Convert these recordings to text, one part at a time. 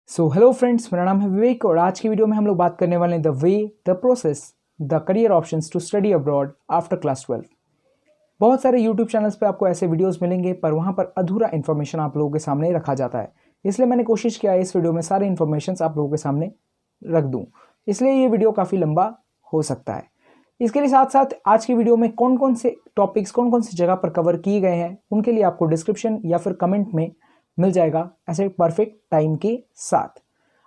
Hello friends, मेरा नाम है विवेक और आज की वीडियो में हम लोग बात करने वाले हैं the way, the process, the career options to study abroad after class 12। बहुत सारे यूट्यूब चैनल्स पे आपको ऐसे वीडियोस मिलेंगे पर वहाँ पर अधूरा इन्फॉर्मेशन आप लोगों के सामने रखा जाता है। इसलिए मैंने कोशिश किया इस वीडियो में सारे इन्फॉर्मेशन आप लोगों के सामने रख दूँ, इसलिए ये वीडियो काफ़ी लंबा हो सकता है। इसके लिए साथ साथ आज की वीडियो में कौन कौन से टॉपिक्स कौन कौन सी जगह पर कवर किए गए हैं उनके लिए आपको डिस्क्रिप्शन या फिर कमेंट में मिल जाएगा ऐसे परफेक्ट टाइम के साथ।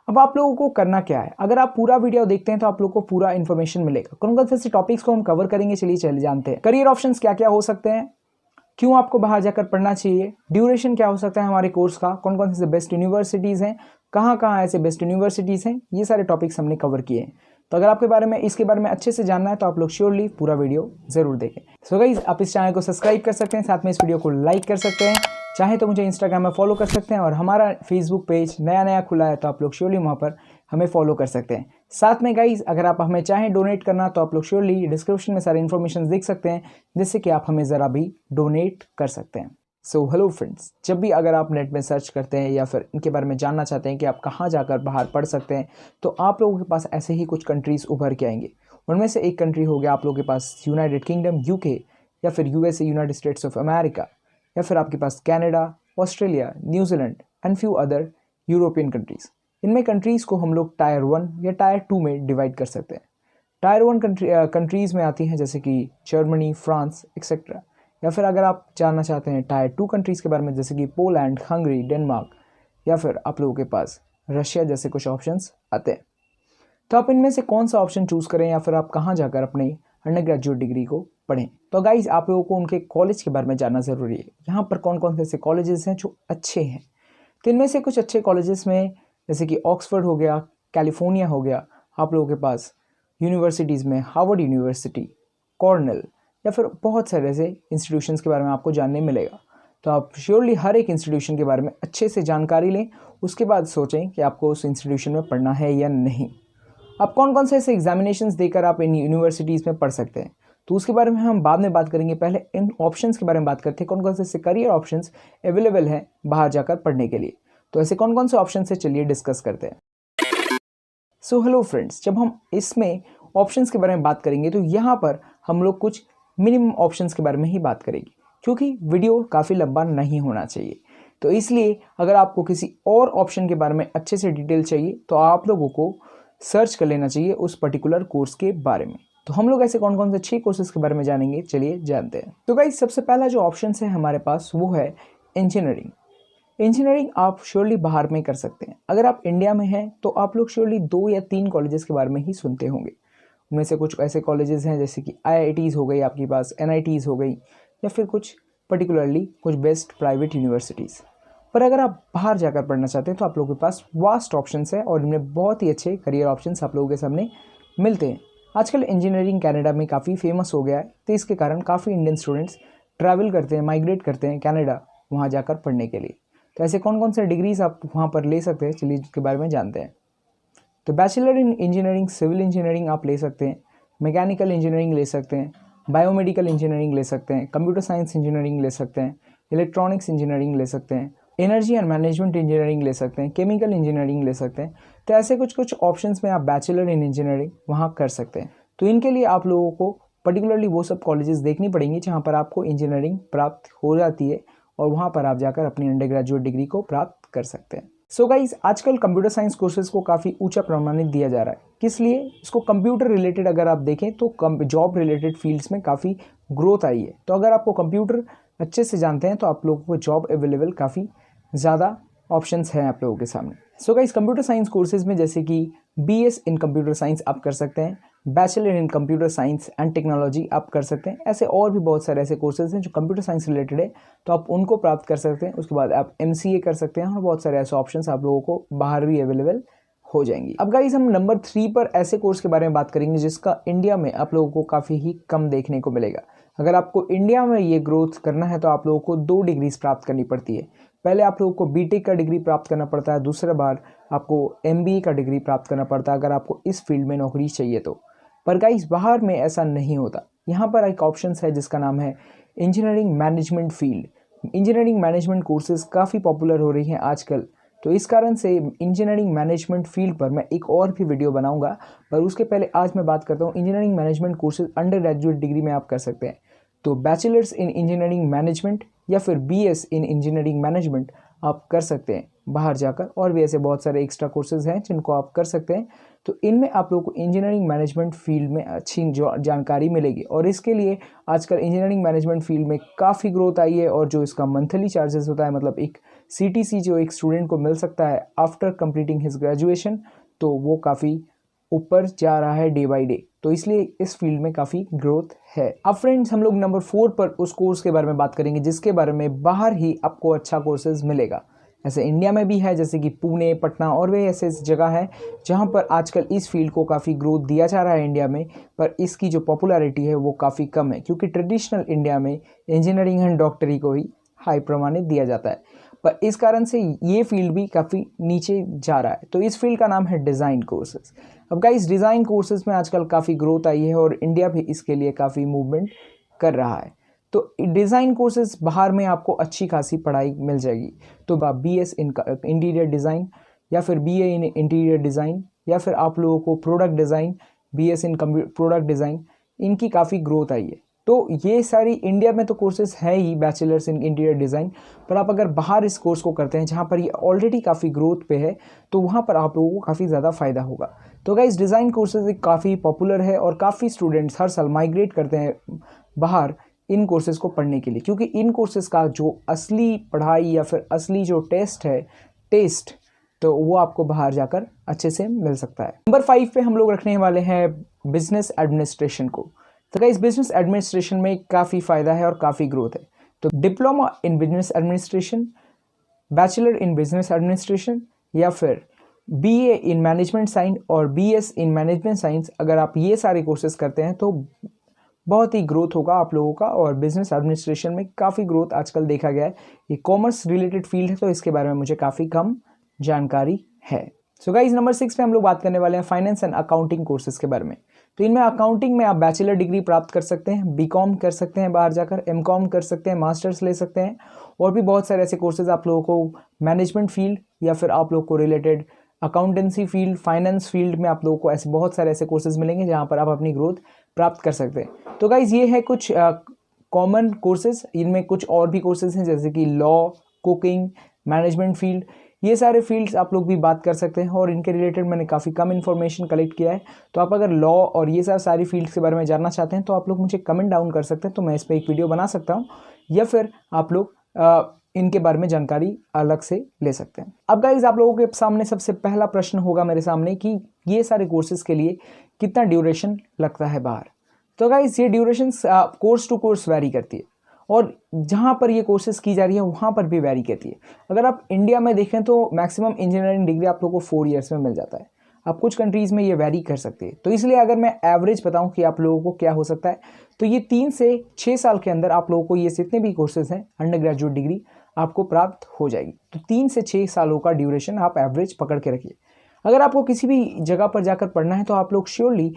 अब आप लोगों को करना क्या है, अगर आप पूरा वीडियो देखते हैं तो आप लोगों को पूरा इन्फॉर्मेशन मिलेगा। कौन कौन से टॉपिक्स को हम कवर करेंगे, चले जानते हैं। करियर ऑप्शंस क्या क्या हो सकते हैं, क्यों आपको बाहर जाकर पढ़ना चाहिए, ड्यूरेशन क्या हो सकता है हमारे कोर्स का, कौन कौन से बेस्ट यूनिवर्सिटीज़ हैं, कहाँ कहाँ ऐसे बेस्ट यूनिवर्सिटीज़ हैं, ये सारे टॉपिक्स हमने कवर किए हैं। तो अगर आपके इसके बारे में अच्छे से जानना है तो आप लोग श्योरली पूरा वीडियो जरूर देखें। सो गाइस, आप इस चैनल को सब्सक्राइब कर सकते हैं, साथ में इस वीडियो को लाइक कर सकते हैं, चाहे तो मुझे इंस्टाग्राम में फॉलो कर सकते हैं और हमारा फेसबुक पेज नया खुला है तो आप लोग श्योरली वहाँ पर हमें फॉलो कर सकते हैं। साथ में गाइस, अगर आप हमें चाहें डोनेट करना तो आप लोग श्योरली डिस्क्रिप्शन में सारे इन्फॉर्मेशन देख सकते हैं जिससे कि आप हमें ज़रा भी डोनेट कर सकते हैं। हेलो फ्रेंड्स, जब भी अगर आप नेट में सर्च करते हैं या फिर इनके बारे में जानना चाहते हैं कि आप कहाँ जाकर बाहर पढ़ सकते हैं तो आप लोगों के पास ऐसे ही कुछ कंट्रीज़ उभर के आएंगे। उनमें से एक कंट्री हो गया आप लोगों के पास यूनाइटेड किंगडम यूके, या फिर USA United States of America, या फिर आपके पास Canada, Australia, New Zealand and few other European countries. इनमें कंट्रीज़ को हम लोग टायर 1 या टायर 2 में डिवाइड कर सकते हैं। टायर 1 कंट्रीज़ में आती हैं जैसे कि जर्मनी, फ्रांस एक्सेट्रा, या फिर अगर आप जानना चाहते हैं टायर 2 कंट्रीज़ के बारे में जैसे कि पोलैंड, हंगरी, डेनमार्क, या फिर आप लोगों के पास रशिया जैसे कुछ ऑप्शंस आते हैं। तो आप इनमें से कौन सा ऑप्शन चूज़ करें या फिर आप कहाँ जाकर अपनी अंडर ग्रेजुएट डिग्री को पढ़ें। तो गाइज, आप लोगों को उनके कॉलेज के बारे में जानना ज़रूरी है। यहाँ पर कौन कौन से ऐसे कॉलेजेस हैं जो अच्छे हैं। तो इनमें से कुछ अच्छे कॉलेजेस में जैसे कि ऑक्सफोर्ड हो गया, कैलिफोर्निया हो गया, आप लोगों के पास यूनिवर्सिटीज़ में हार्वर्ड यूनिवर्सिटी, कॉर्नेल, या फिर बहुत सारे ऐसे इंस्टीट्यूशंस के बारे में आपको जानने मिलेगा। तो आप श्योरली हर एक इंस्टीट्यूशन के बारे में अच्छे से जानकारी लें, उसके बाद सोचें कि आपको उस इंस्टीट्यूशन में पढ़ना है या नहीं। आप कौन कौन से ऐसे एग्जामिनेशंस देकर आप इन यूनिवर्सिटीज़ में पढ़ सकते हैं तो उसके बारे में हम बाद में बात करेंगे। पहले इन ऑप्शंस के बारे में बात करते हैं, कौन कौन से ऐसे करियर ऑप्शंस अवेलेबल हैं बाहर जाकर पढ़ने के लिए। तो ऐसे कौन कौन से ऑप्शन से चलिए डिस्कस करते हैं। हेलो फ्रेंड्स, जब हम इसमें ऑप्शंस के बारे में बात करेंगे तो यहाँ पर हम लोग कुछ मिनिमम ऑप्शंस के बारे में ही बात करेंगे क्योंकि वीडियो काफ़ी लंबा नहीं होना चाहिए। तो इसलिए अगर आपको किसी और ऑप्शन के बारे में अच्छे से डिटेल चाहिए तो आप लोगों को सर्च कर लेना चाहिए उस पर्टिकुलर कोर्स के बारे में। तो हम लोग ऐसे कौन कौन से 6 कोर्सेज के बारे में जानेंगे, चलिए जानते हैं। तो गाइस, सबसे पहला जो ऑप्शन है हमारे पास वो है इंजीनियरिंग। इंजीनियरिंग आप श्योरली बाहर में कर सकते हैं। अगर आप इंडिया में हैं तो आप लोग श्योरली 2 या 3 कॉलेजेस के बारे में ही सुनते होंगे। उनमें से कुछ ऐसे कॉलेजेस हैं जैसे कि IITs हो गई, आपके पास NITs हो गई, या फिर कुछ पर्टिकुलरली कुछ बेस्ट प्राइवेट यूनिवर्सिटीज़। पर अगर आप बाहर जाकर पढ़ना चाहते हैं तो आप लोगों के पास वास्ट ऑप्शंस है और इनमें बहुत ही अच्छे करियर ऑप्शंस आप लोगों के सामने मिलते हैं। आजकल इंजीनियरिंग कनाडा में काफ़ी फेमस हो गया है, तो इसके कारण काफ़ी इंडियन स्टूडेंट्स ट्रैवल करते हैं, माइग्रेट करते हैं कनाडा वहाँ जाकर पढ़ने के लिए। तो ऐसे कौन कौन से डिग्रीज़ आप वहाँ पर ले सकते हैं, चलिए इसके बारे में जानते हैं। तो bachelor in engineering civil engineering आप ले सकते हैं, मैकेनिकल इंजीनियरिंग ले सकते हैं, बायोमेडिकल इंजीनियरिंग ले सकते हैं, कंप्यूटर साइंस इंजीनियरिंग ले सकते हैं, इलेक्ट्रॉनिक्स इंजीनियरिंग ले सकते हैं, एनर्जी एंड मैनेजमेंट इंजीनियरिंग ले सकते हैं, केमिकल इंजीनियरिंग ले सकते हैं। तो ऐसे कुछ ऑप्शंस में आप बैचलर इन इंजीनियरिंग वहाँ कर सकते हैं। तो इनके लिए आप लोगों को पर्टिकुलरली वो सब कॉलेजेस देखनी पड़ेंगी जहाँ पर आपको इंजीनियरिंग प्राप्त हो जाती है और वहाँ पर आप जाकर अपनी अंडर ग्रेजुएट डिग्री को प्राप्त कर सकते हैं। सो गाइज, आजकल कंप्यूटर साइंस कोर्सेज को काफ़ी ऊंचा प्रमाणित दिया जा रहा है। किस लिए? इसको कंप्यूटर रिलेटेड अगर आप देखें तो जॉब रिलेटेड फील्ड्स में काफ़ी ग्रोथ आई है। तो अगर आपको कंप्यूटर अच्छे से जानते हैं तो आप लोगों को जॉब अवेलेबल काफ़ी ज़्यादा ऑप्शंस हैं आप लोगों के सामने। So guys, computer science courses में जैसे कि BS इन कंप्यूटर साइंस आप कर सकते हैं, bachelor in computer science and technology आप कर सकते हैं। ऐसे और भी बहुत सारे ऐसे कोर्सेज हैं जो कंप्यूटर साइंस रिलेटेड है, तो आप उनको प्राप्त कर सकते हैं। उसके बाद आप MCA कर सकते हैं और बहुत सारे ऐसे ऑप्शंस आप लोगों को बाहर भी अवेलेबल हो जाएंगी। अब गाइस, हम नंबर 3 पर ऐसे कोर्स के बारे में बात करेंगे जिसका इंडिया में आप लोगों को काफ़ी ही कम देखने को मिलेगा। अगर आपको इंडिया में ये ग्रोथ करना है तो आप लोगों को 2 डिग्रीज प्राप्त करनी पड़ती है। पहले आप लोगों को BTech का डिग्री प्राप्त करना पड़ता है, दूसरा बार आपको MBA का डिग्री प्राप्त करना पड़ता है अगर आपको इस फील्ड में नौकरी चाहिए तो। पर गाइस, बाहर में ऐसा नहीं होता। यहाँ पर एक ऑप्शन है जिसका नाम है engineering management field. Engineering management courses काफ़ी पॉपुलर हो रही हैं आजकल। तो इस कारण से इंजीनियरिंग मैनेजमेंट फील्ड पर मैं एक और भी वीडियो बनाऊंगा, पर उसके पहले आज मैं बात करता हूँ engineering management courses under graduate degree में आप कर सकते हैं। तो बैचलर्स इन इंजीनियरिंग मैनेजमेंट या फिर BS इन इंजीनियरिंग मैनेजमेंट आप कर सकते हैं बाहर जाकर, और भी ऐसे बहुत सारे एक्स्ट्रा कोर्सेज हैं जिनको आप कर सकते हैं। तो इनमें आप लोगों को इंजीनियरिंग मैनेजमेंट फील्ड में अच्छी जानकारी मिलेगी, और इसके लिए आजकल इंजीनियरिंग मैनेजमेंट फील्ड में काफ़ी ग्रोथ आई है। और जो इसका मंथली चार्जेस होता है, मतलब एक CTC जो एक स्टूडेंट को मिल सकता है आफ्टर कंप्लीटिंग हिज ग्रेजुएशन, तो वो काफ़ी ऊपर जा रहा है डे बाई डे। तो इसलिए इस फील्ड में काफ़ी ग्रोथ है। अब फ्रेंड्स, हम लोग नंबर 4 पर उस कोर्स के बारे में बात करेंगे जिसके बारे में बाहर ही आपको अच्छा कोर्सेज मिलेगा। ऐसे इंडिया में भी है, जैसे कि पुणे, पटना और भी ऐसे जगह है जहां पर आजकल इस फील्ड को काफ़ी ग्रोथ दिया जा रहा है इंडिया में, पर इसकी जो पॉपुलैरिटी है वो काफ़ी कम है, क्योंकि ट्रेडिशनल इंडिया में इंजीनियरिंग एंड डॉक्टरी को ही हाई प्रमाणित दिया जाता है। पर इस कारण से ये फील्ड भी काफ़ी नीचे जा रहा है। तो इस फील्ड का नाम है डिज़ाइन कोर्सेज। अब गाइस, डिज़ाइन कोर्सेज में आजकल काफ़ी ग्रोथ आई है और इंडिया भी इसके लिए काफ़ी मूवमेंट कर रहा है। तो डिज़ाइन कोर्सेज बाहर में आपको अच्छी खासी पढ़ाई मिल जाएगी। तो BS इन इंटीरियर डिज़ाइन या फिर BA इन इंटीरियर डिज़ाइन या फिर आप लोगों को प्रोडक्ट डिज़ाइन, BS इन प्रोडक्ट डिज़ाइन, इनकी काफ़ी ग्रोथ आई है। तो ये सारी इंडिया में तो कोर्सेज है ही बैचलर्स इन इंटीरियर डिज़ाइन, पर आप अगर बाहर इस कोर्स को करते हैं जहाँ पर ये ऑलरेडी काफ़ी ग्रोथ पे है, तो वहाँ पर आप लोगों को काफ़ी ज़्यादा फ़ायदा होगा। तो गाइस, डिज़ाइन कोर्सेज एक काफ़ी पॉपुलर है और काफ़ी स्टूडेंट्स हर साल माइग्रेट करते हैं बाहर इन कोर्सेज़ को पढ़ने के लिए, क्योंकि इन कोर्सेज़ का जो असली पढ़ाई या फिर असली जो टेस्ट तो वो आपको बाहर जाकर अच्छे से मिल सकता है। नंबर 5 पे हम लोग रखने वाले हैं बिजनेस एडमिनिस्ट्रेशन को। तो गाइस, बिजनेस एडमिनिस्ट्रेशन में काफ़ी फ़ायदा है और काफ़ी ग्रोथ है। तो diploma in business administration, bachelor in business administration या फिर BA इन मैनेजमेंट साइंस और BS इन मैनेजमेंट साइंस, अगर आप ये सारे कोर्सेज करते हैं तो बहुत ही ग्रोथ होगा आप लोगों का। और बिजनेस एडमिनिस्ट्रेशन में काफ़ी ग्रोथ आजकल देखा गया है। ये कॉमर्स रिलेटेड फील्ड है, तो इसके बारे में मुझे काफ़ी कम जानकारी है। सो गाइस, नंबर 6 पे हम लोग बात करने वाले हैं फाइनेंस एंड अकाउंटिंग कोर्सेज के बारे में। तो इनमें अकाउंटिंग में आप बैचलर डिग्री प्राप्त कर सकते हैं, BCom कर सकते हैं बाहर जाकर, MCom कर सकते हैं, मास्टर्स ले सकते हैं, और भी बहुत सारे ऐसे कोर्सेज आप लोगों को मैनेजमेंट फील्ड या फिर आप लोग को related accountancy field, finance field में आप लोगों को ऐसे बहुत सारे ऐसे कोर्सेज मिलेंगे जहाँ पर आप अपनी ग्रोथ प्राप्त कर सकते हैं। तो गाइज, ये है कुछ कॉमन कोर्सेज। इनमें कुछ और भी कोर्सेज हैं जैसे कि लॉ, कुकिंग, मैनेजमेंट फील्ड, ये सारे फील्ड्स आप लोग भी बात कर सकते हैं, और इनके रिलेटेड मैंने काफ़ी कम इन्फॉर्मेशन कलेक्ट किया है। तो आप अगर लॉ और ये सारी फील्ड्स के बारे में जानना चाहते हैं तो आप लोग मुझे कमेंट डाउन कर सकते हैं, तो मैं इस पर एक वीडियो बना सकता हूँ, या फिर आप लोग इनके बारे में जानकारी अलग से ले सकते हैं। अब गाइज, आप लोगों के सामने सबसे पहला प्रश्न होगा मेरे सामने कि ये सारे कोर्सेज के लिए कितना ड्यूरेशन लगता है बाहर। तो गाइज, ये duration course to course vary करती है, और जहाँ पर ये कोर्सेज की जा रही है वहाँ पर भी वैरी करती है। अगर आप इंडिया में देखें तो मैक्सिमम इंजीनियरिंग डिग्री आप लोगों को 4 ईयर्स में मिल जाता है। अब कुछ कंट्रीज़ में ये वैरी कर सकती है। तो इसलिए अगर मैं एवरेज बताऊं कि आप लोगों को क्या हो सकता है, तो ये 3 से 6 साल के अंदर आप लोगों को ये जितने भी कोर्सेज हैं अंडर ग्रेजुएट डिग्री आपको प्राप्त हो जाएगी। तो 3 से 6 सालों का ड्यूरेशन आप एवरेज पकड़ के रखिए। अगर आपको किसी भी जगह पर जाकर पढ़ना है तो आप लोग श्योरली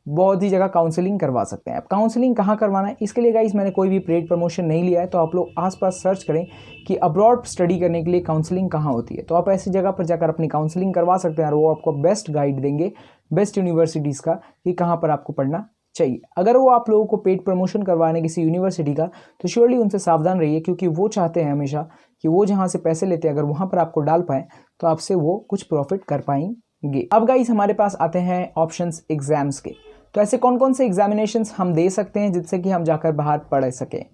बहुत ही जगह काउंसलिंग करवा सकते हैं। अब काउंसलिंग कहाँ करवाना है, इसके लिए गाइस मैंने कोई भी पेड प्रमोशन नहीं लिया है, तो आप लोग आसपास सर्च करें कि अब्रॉड स्टडी करने के लिए काउंसलिंग कहाँ होती है। तो आप ऐसी जगह पर जाकर अपनी काउंसलिंग करवा सकते हैं, और वो आपको बेस्ट गाइड देंगे बेस्ट यूनिवर्सिटीज़ का कि कहाँ पर आपको पढ़ना चाहिए। अगर वो आप लोगों को पेड प्रमोशन करवाने किसी यूनिवर्सिटी का, तो श्योरली उनसे सावधान रहिए, क्योंकि वो चाहते हैं हमेशा कि वो जहाँ से पैसे लेते हैं अगर वहाँ पर आपको डाल पाएँ तो आपसे वो कुछ प्रॉफिट कर पाएंगे। अब गाइस, हमारे पास आते हैं ऑप्शंस एग्जाम्स के। तो ऐसे कौन कौन से एग्जामिनेशंस हम दे सकते हैं जिससे कि हम जाकर बाहर पढ़ सकें,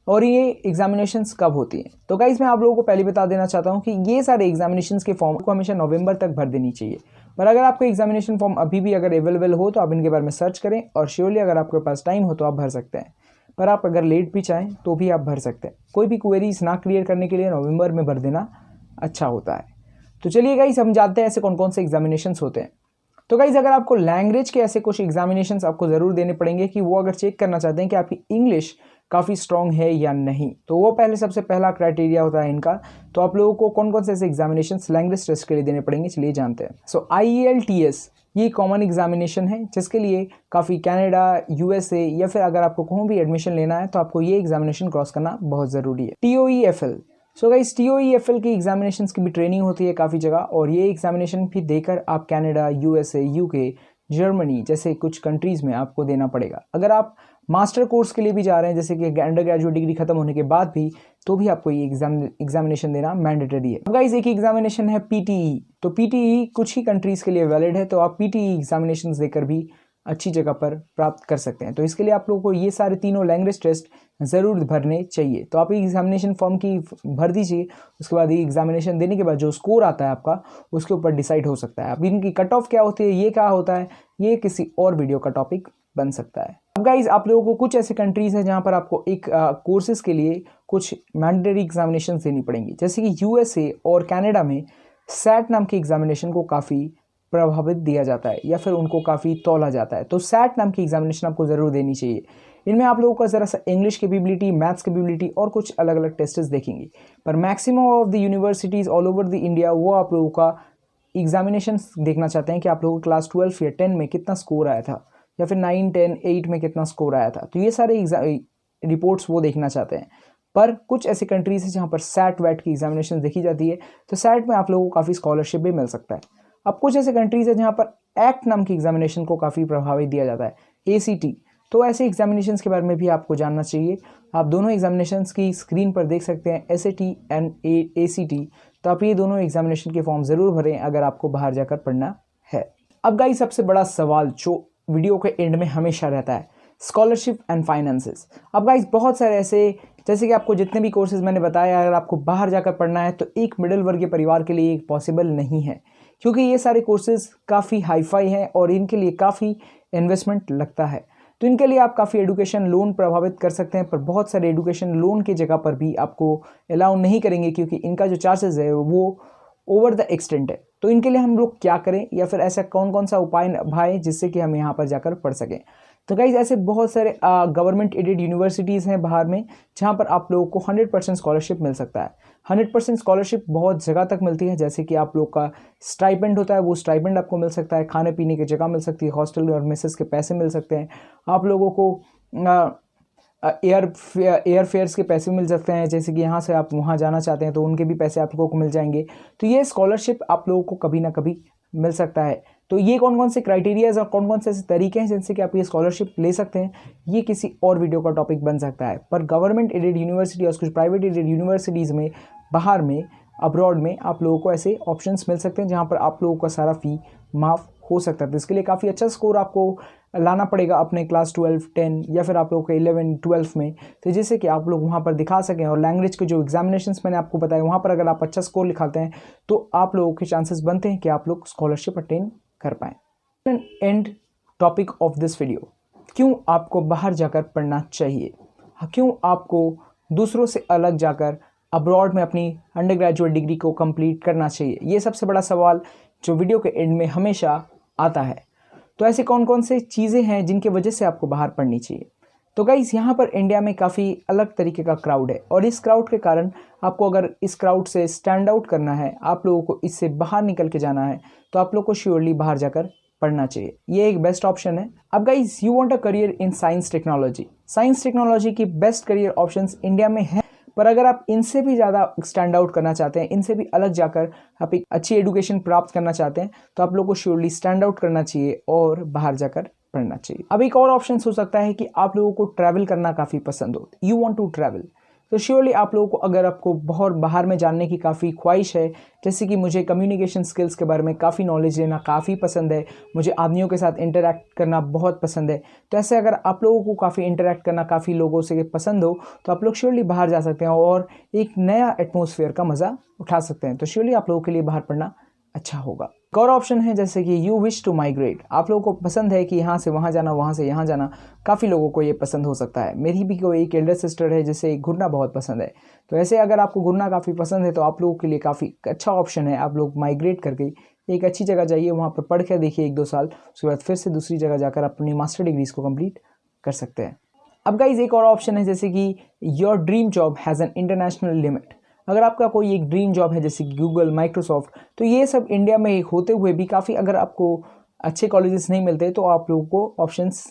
और ये एग्जामिनेशंस कब होती हैं। तो गाइस, मैं आप लोगों को पहले बता देना चाहता हूँ कि ये सारे एग्जामिनेशंस के फॉर्म को हमेशा नवंबर तक भर देनी चाहिए। पर अगर आपको एग्जामिनेशन फॉर्म अभी भी अगर अवेलेबल हो तो आप इनके बारे में सर्च करें, और श्योरली अगर आपके पास टाइम हो तो आप भर सकते हैं। पर आप अगर लेट भी चाहें तो भी आप भर सकते हैं। कोई भी क्वेरीज ना क्लियर करने के लिए नवंबर में भर देना अच्छा होता है। तो चलिए गाइस, हम जानते हैं ऐसे कौन कौन से एग्जामिनेशंस होते हैं। तो गाइज, अगर आपको लैंग्वेज के ऐसे कुछ एग्जामिनेशंस आपको ज़रूर देने पड़ेंगे कि वो अगर चेक करना चाहते हैं कि आपकी इंग्लिश काफ़ी स्ट्रॉन्ग है या नहीं, तो वो सबसे पहला क्राइटेरिया होता है इनका। तो आप लोगों को कौन कौन से ऐसे एग्जामिनेशंस लैंग्वेज टेस्ट के लिए देने पड़ेंगे, चलिए जानते हैं। सो IELTS ये कॉमन एग्जामिनेशन है जिसके लिए काफ़ी कनाडा, USA या फिर अगर आपको कहीं भी एडमिशन लेना है तो आपको ये एग्जामिनेशन क्रॉस करना बहुत ज़रूरी है। TOEFL, सो गाइस TOEFL की एग्जामिनेशंस की भी ट्रेनिंग होती है काफ़ी जगह, और ये एग्जामिनेशन भी देकर आप कनाडा, USA, UK, जर्मनी जैसे कुछ कंट्रीज़ में आपको देना पड़ेगा। अगर आप मास्टर कोर्स के लिए भी जा रहे हैं, जैसे कि अंडर ग्रेजुएट डिग्री खत्म होने के बाद भी, तो भी आपको ये एग्जामिनेशन देना मैंडेटरी है। अब गाइस एक एग्जामिनेशन है PTE। तो PTE कुछ ही कंट्रीज़ के लिए वैलिड है, तो आप PTE एग्जामिनेशन देकर भी अच्छी जगह पर प्राप्त कर सकते हैं। तो इसके लिए आप लोगों को ये सारे तीनों लैंग्वेज टेस्ट ज़रूर भरने चाहिए। तो आप एग्जामिनेशन फॉर्म की भर दीजिए, उसके बाद ये एग्जामिनेशन देने के बाद जो स्कोर आता है आपका, उसके ऊपर डिसाइड हो सकता है। अब इनकी कट ऑफ क्या होती है, ये क्या होता है, ये किसी और वीडियो का टॉपिक बन सकता है। अब गाइज आप लोगों को कुछ ऐसे कंट्रीज़ हैं जहाँ पर आपको एक कोर्सेज़ के लिए कुछ मैंडेटरी एग्जामिनेशन देनी पड़ेंगी, जैसे कि USA और कनाडा में सैट नाम की एग्जामिनेशन को काफ़ी प्रभावित दिया जाता है, या फिर उनको काफ़ी तौला जाता है। तो सैट नाम की एग्जामिनेशन आपको ज़रूर देनी चाहिए। इनमें आप लोगों का ज़रा सा इंग्लिश कैपेबिलिटी, मैथ्स कैपेबिलिटी और कुछ अलग अलग टेस्ट्स देखेंगे। पर maximum of the universities all over the India वो आप लोगों का एग्जामिनेशन देखना चाहते हैं कि आप लोगों को क्लास 12 या 10 में कितना स्कोर आया था, या फिर 9, 10, 8 में कितना स्कोर आया था। तो ये सारे रिपोर्ट्स वो देखना चाहते हैं। पर कुछ ऐसी कंट्रीज़ हैं जहाँ पर सैट वैट की एग्जामिनेशन देखी जाती है, तो सैट में आप लोगों को काफ़ी स्कॉलरशिप भी मिल सकता है। अब कुछ ऐसे कंट्रीज़ हैं जहाँ पर एक्ट नाम की एग्जामिनेशन को काफ़ी प्रभावित दिया जाता है, ACT। तो ऐसे एग्जामिनेशंस के बारे में भी आपको जानना चाहिए। आप दोनों एग्जामिनेशंस की स्क्रीन पर देख सकते हैं, SAT एंड ACT। तो आप ये दोनों एग्जामिनेशन के फॉर्म ज़रूर भरें अगर आपको बाहर जाकर पढ़ना है। अब गाइस सबसे बड़ा सवाल जो वीडियो के एंड में हमेशा रहता है, स्कॉलरशिप एंड फाइनेंसेस। अब गाइस बहुत सारे ऐसे, जैसे कि आपको जितने भी कोर्सेज मैंने बताया, अगर आपको बाहर जाकर पढ़ना है तो एक मिडिल वर्गीय परिवार के लिए पॉसिबल नहीं है, क्योंकि ये सारे कोर्सेज काफ़ी हाईफाई हैं और इनके लिए काफ़ी इन्वेस्टमेंट लगता है। तो इनके लिए आप काफ़ी एजुकेशन लोन प्रभावित कर सकते हैं, पर बहुत सारे एजुकेशन लोन की जगह पर भी आपको अलाउ नहीं करेंगे, क्योंकि इनका जो चार्जेस है वो ओवर द एक्सटेंट है। तो इनके लिए हम लोग क्या करें, या फिर ऐसा कौन कौन सा उपाय निभाएं जिससे कि हम यहाँ पर जाकर पढ़ सकें। तो गाइज ऐसे बहुत सारे गवर्नमेंट एडेड यूनिवर्सिटीज़ हैं बाहर में, जहाँ पर आप लोगों को 100% स्कॉलरशिप मिल सकता है। 100% स्कॉलरशिप बहुत जगह तक मिलती है, जैसे कि आप लोग का स्टाइपेंड होता है, वो स्टाइपेंड आपको मिल सकता है, खाने पीने की जगह मिल सकती है, हॉस्टल और मेसेस के पैसे मिल सकते हैं, आप लोगों को एयर फेयर्स के पैसे मिल सकते हैं, जैसे कि यहाँ से आप वहाँ जाना चाहते हैं तो उनके भी पैसे आप लोगों को मिल जाएंगे। तो ये स्कॉलरशिप आप लोगों को कभी ना कभी मिल सकता है। तो ये कौन कौन से क्राइटेरियाज और कौन कौन से ऐसे तरीके हैं जिनसे कि आप ये स्कॉलरशिप ले सकते हैं, ये किसी और वीडियो का टॉपिक बन सकता है। पर गवर्नमेंट एडेड यूनिवर्सिटी और कुछ प्राइवेट एडेड यूनिवर्सिटीज़ में बाहर में, अब्रॉड में आप लोगों को ऐसे ऑप्शंस मिल सकते हैं जहाँ पर आप लोगों का सारा फ़ी माफ़ हो सकता है। तो इसके लिए काफ़ी अच्छा स्कोर आपको लाना पड़ेगा अपने क्लास 12, 10 या फिर आप लोगों के 11, 12 में, तो जिससे कि आप लोग वहाँ पर दिखा सकें। और लैंग्वेज के जो एग्जामिनेशंस मैंने आपको बताया, वहाँ पर अगर आप अच्छा स्कोर लिखाते हैं तो आप लोगों के चांसेस बनते हैं कि आप लोग स्कॉलरशिप अटेन कर पाएँ। And topic of this video, क्यों आपको बाहर जाकर पढ़ना चाहिए, क्यों आपको दूसरों से अलग जाकर अब्रॉड में अपनी अंडर ग्रेजुएट डिग्री को कंप्लीट करना चाहिए, ये सबसे बड़ा सवाल जो वीडियो के एंड में हमेशा आता है। तो ऐसे कौन कौन से चीज़ें हैं जिनकी वजह से आपको बाहर पढ़नी चाहिए। तो गाइस यहाँ पर इंडिया में काफ़ी अलग तरीके का क्राउड है, और इस क्राउड के कारण आपको अगर इस क्राउड से स्टैंड आउट करना है, आप लोगों को इससे बाहर निकल के जाना है, तो आप लोग को श्योरली बाहर जाकर पढ़ना चाहिए। ये एक बेस्ट ऑप्शन है। अब guys you want a career in science technology, science technology की बेस्ट करियर ऑप्शंस इंडिया में हैं, पर अगर आप इनसे भी ज़्यादा स्टैंड आउट करना चाहते हैं, इनसे भी अलग जाकर आप एक अच्छी एजुकेशन प्राप्त करना चाहते हैं, तो आप लोगों को श्योरली स्टैंड आउट करना चाहिए और बाहर जाकर पढ़ना चाहिए। अब एक और ऑप्शन हो सकता है कि आप लोगों को ट्रैवल करना काफ़ी पसंद हो, यू वांट टू ट्रैवल, तो श्योरली आप लोगों को, अगर आपको बहुत बाहर में जानने की काफ़ी ख्वाहिश है, जैसे कि मुझे कम्युनिकेशन स्किल्स के बारे में काफ़ी नॉलेज लेना काफ़ी पसंद है, मुझे आदमियों के साथ इंटरैक्ट करना बहुत पसंद है, तो ऐसे अगर आप लोगों को काफ़ी इंटरैक्ट करना, काफ़ी लोगों से पसंद हो, तो आप लोग श्योरली बाहर जा सकते हैं और एक नया एटमॉस्फेयर का मज़ा उठा सकते हैं। तो श्योरली आप लोगों के लिए बाहर पढ़ना अच्छा होगा। एक और ऑप्शन है जैसे कि यू विश टू माइग्रेट, आप लोगों को पसंद है कि यहाँ से वहाँ जाना, वहाँ से यहाँ जाना, काफ़ी लोगों को ये पसंद हो सकता है। मेरी भी कोई एक एल्डर सिस्टर है जिसे घूमना बहुत पसंद है, तो ऐसे अगर आपको घूमना काफ़ी पसंद है तो आप लोगों के लिए काफ़ी अच्छा ऑप्शन है। आप लोग माइग्रेट करके एक अच्छी जगह जाइए, वहाँ पर पढ़ कर देखिए 1-2 साल, उसके बाद फिर से दूसरी जगह जाकर अपनी मास्टर डिग्रीज को कंप्लीट कर सकते हैं। अब गाइज एक और ऑप्शन है जैसे कि your dream job has an international limit, अगर आपका कोई एक ड्रीम जॉब है जैसे कि गूगल, माइक्रोसॉफ्ट, तो ये सब इंडिया में होते हुए भी काफ़ी, अगर आपको अच्छे कॉलेजेस नहीं मिलते तो आप लोगों को ऑप्शंस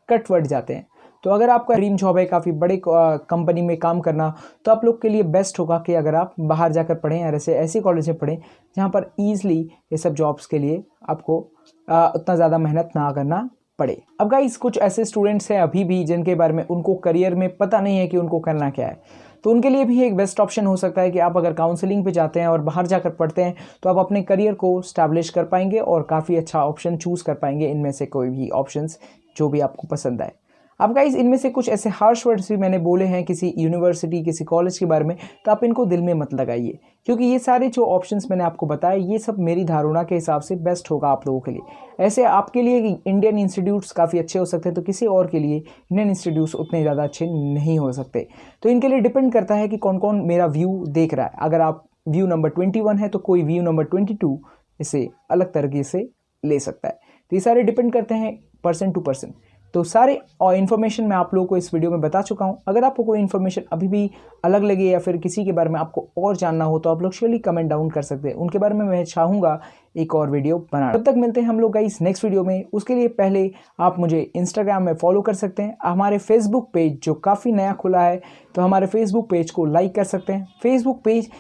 कट बढ़ जाते हैं। तो अगर आपका ड्रीम जॉब है काफ़ी बड़े कंपनी में काम करना, तो आप लोग के लिए बेस्ट होगा कि अगर आप बाहर जाकर पढ़ें या ऐसे कॉलेज में पढ़ें जहाँ पर ईजिली ये सब जॉब्स के लिए आपको उतना ज़्यादा मेहनत ना करना पड़े। अब गाइस कुछ ऐसे स्टूडेंट्स हैं अभी भी जिनके बारे में उनको करियर में पता नहीं है कि उनको करना क्या है, तो उनके लिए भी एक बेस्ट ऑप्शन हो सकता है कि आप अगर काउंसलिंग पे जाते हैं और बाहर जाकर पढ़ते हैं तो आप अपने करियर को स्टैब्लिश कर पाएंगे और काफ़ी अच्छा ऑप्शन चूज़ कर पाएंगे इनमें से कोई भी ऑप्शंस जो भी आपको पसंद आए। अब गाइस इनमें से कुछ ऐसे हार्श वर्ड्स भी मैंने बोले हैं किसी यूनिवर्सिटी किसी कॉलेज के बारे में, तो आप इनको दिल में मत लगाइए, क्योंकि ये सारे जो ऑप्शंस मैंने आपको बताए ये सब मेरी धारणा के हिसाब से बेस्ट होगा आप लोगों के लिए। ऐसे आपके लिए इंडियन इंस्टीट्यूट्स काफ़ी अच्छे हो सकते हैं, तो किसी और के लिए इंडियन इंस्टीट्यूट्स उतने ज़्यादा अच्छे नहीं हो सकते। तो इनके लिए डिपेंड करता है कि कौन कौन मेरा व्यू देख रहा है। अगर आप व्यू नंबर 21 है तो कोई व्यू नंबर 22 इसे अलग तरीके से ले सकता है। तो ये सारे डिपेंड करते हैं पर्सन टू पर्सन। तो सारे और इन्फॉर्मेशन मैं आप लोगों को इस वीडियो में बता चुका हूं। अगर आपको कोई इन्फॉर्मेशन अभी भी अलग लगे या फिर किसी के बारे में आपको और जानना हो तो आप लोग श्योरली कमेंट डाउन कर सकते हैं, उनके बारे में मैं चाहूँगा एक और वीडियो बनाना। तब तक मिलते हैं हम लोग गाइस नेक्स्ट वीडियो में। उसके लिए पहले आप मुझे इंस्टाग्राम में फॉलो कर सकते हैं, हमारे फेसबुक पेज जो काफ़ी नया खुला है तो हमारे फेसबुक पेज को लाइक कर सकते हैं। फेसबुक पेज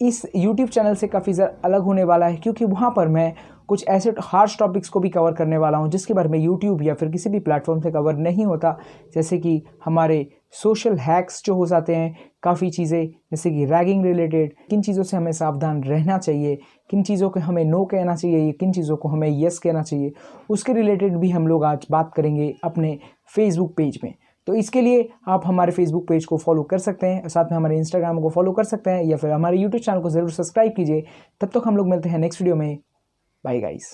इस यूट्यूब चैनल से काफ़ी ज़्यादा अलग होने वाला है, क्योंकि वहाँ पर मैं कुछ ऐसे हार्श टॉपिक्स को भी कवर करने वाला हूँ जिसके बारे में यूट्यूब या फिर किसी भी प्लेटफॉर्म से कवर नहीं होता, जैसे कि हमारे सोशल हैक्स जो हो जाते हैं, काफ़ी चीज़ें जैसे कि रैगिंग रिलेटेड, किन चीज़ों से हमें सावधान रहना चाहिए, किन चीज़ों को हमें नो कहना चाहिए, किन चीज़ों को हमें येस कहना चाहिए, उसके रिलेटेड भी हम लोग आज बात करेंगे अपने फेसबुक पेज में। तो इसके लिए आप हमारे फेसबुक पेज को फॉलो कर सकते हैं, साथ में हमारे इंस्टाग्राम को फॉलो कर सकते हैं, या फिर हमारे यूट्यूब चैनल को ज़रूर सब्सक्राइब कीजिए। तब तक हम लोग मिलते हैं नेक्स्ट वीडियो में। Bye guys.